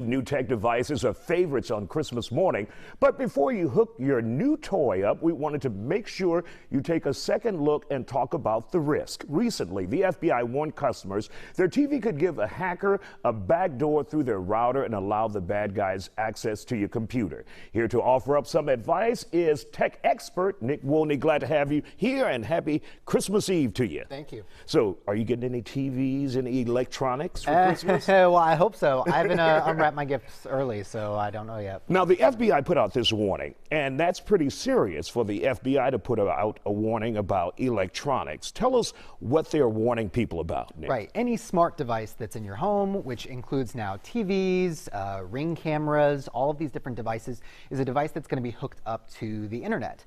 New tech devices are favorites on Christmas morning, but before you hook your new toy up, we wanted to make sure you take a second look and talk about the risk. Recently, the FBI warned customers their TV could give a hacker a backdoor through their router and allow the bad guys access to your computer. Here to offer up some advice is tech expert Nick Woolney. Glad to have you here, and happy Christmas Eve to you. Thank you. So, are you getting any TVs, any electronics for Christmas? Well, I hope so. I haven't unwrapped my gifts early, so I don't know yet. Now, the FBI put out this warning, and that's pretty serious for the FBI to put out a warning about electronics. Tell us what they're warning people about, Nick. Right. Any smart device that's in your home, which includes now TVs, Ring cameras, all of these different devices, is a device that's going to be hooked up to the internet.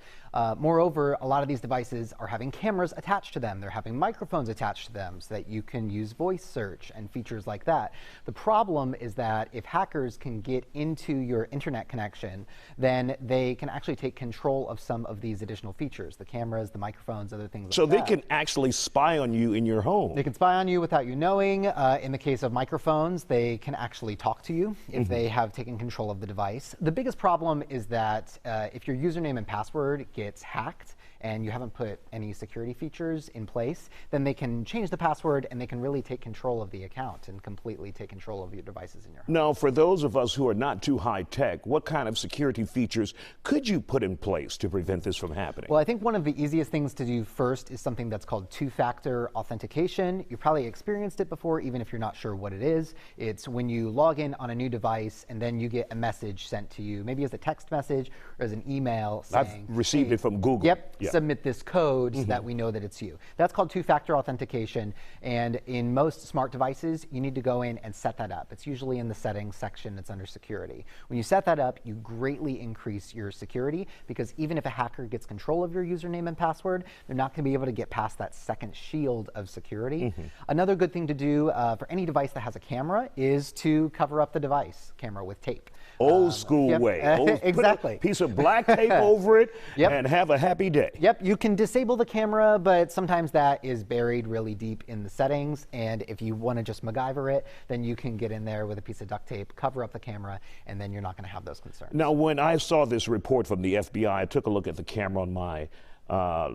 Moreover, a lot of these devices are having cameras attached to them. They're having microphones attached to them so that you can use voice search and features like that. The problem is that if hackers can get into your internet connection, then they can actually take control of some of these additional features, the cameras, the microphones, other things like that. So they can actually spy on you in your home. They can spy on you without you knowing. In the case of microphones, they can actually talk to you if they have taken control of the device. The biggest problem is that if your username and password gets hacked and you haven't put any security features in place, then they can change the password and they can really take control of the account and completely take control of your devices in your home. Now, for those of us who are not too high tech, what kind of security features could you put in place to prevent this from happening? Well, I think one of the easiest things to do first is something that's called two-factor authentication. You've probably experienced it before, even if you're not sure what it is. It's when you log in on a new device and then you get a message sent to you, maybe as a text message or as an email saying, I've received it from Google. Yep. Submit this code so that we know that it's you. That's called two-factor authentication, and in most smart devices, you need to go in and set that up. It's usually in the settings section. It's under security. When you set that up, you greatly increase your security, because even if a hacker gets control of your username and password, they're not going to be able to get past that second shield of security. Another good thing to do for any device that has a camera is to cover up the device camera with tape. Old school way. Exactly. Put a piece of black tape over it and have a happy day. Yep, you can disable the camera, but sometimes that is buried really deep in the settings, and if you want to just MacGyver it, then you can get in there with a piece of duct tape, cover up the camera, and then you're not going to have those concerns. Now, when I saw this report from the FBI, I took a look at the camera on my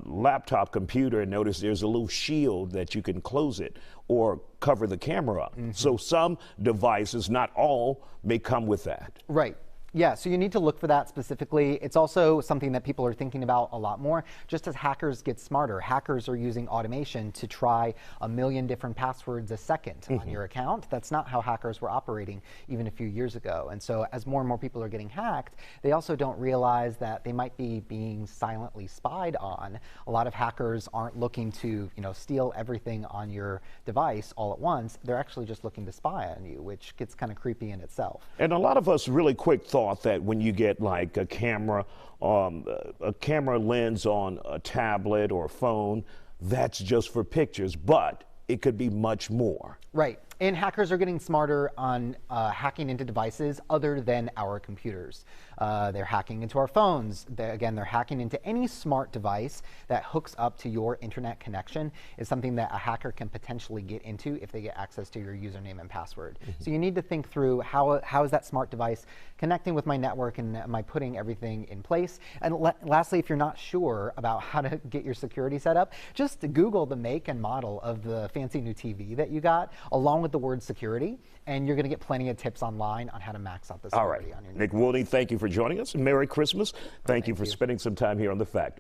laptop computer and noticed there's a little shield that you can close it or cover the camera up. So some devices, not all, may come with that. Right. Yeah, so you need to look for that specifically. It's also something that people are thinking about a lot more. Just as hackers get smarter, hackers are using automation to try 1 million different passwords a second on your account. That's not how hackers were operating even a few years ago. And so as more and more people are getting hacked, they also don't realize that they might be being silently spied on. A lot of hackers aren't looking to, steal everything on your device all at once. They're actually just looking to spy on you, which gets kind of creepy in itself. And a lot of us really quick thought that when you get like a camera lens on a tablet or a phone, that's just for pictures, but it could be much more. Right. And hackers are getting smarter on hacking into devices other than our computers. They're hacking into our phones. They're hacking into any smart device that hooks up to your internet connection is something that a hacker can potentially get into if they get access to your username and password. So you need to think through how is that smart device connecting with my network, and am I putting everything in place? And lastly, if you're not sure about how to get your security set up, just Google the make and model of the fancy new TV that you got, along with the word security, and you're going to get plenty of tips online on how to max out the security on your Nick Woolney, thank you for joining us. Merry Christmas. Thank you for spending some time here on The Factor.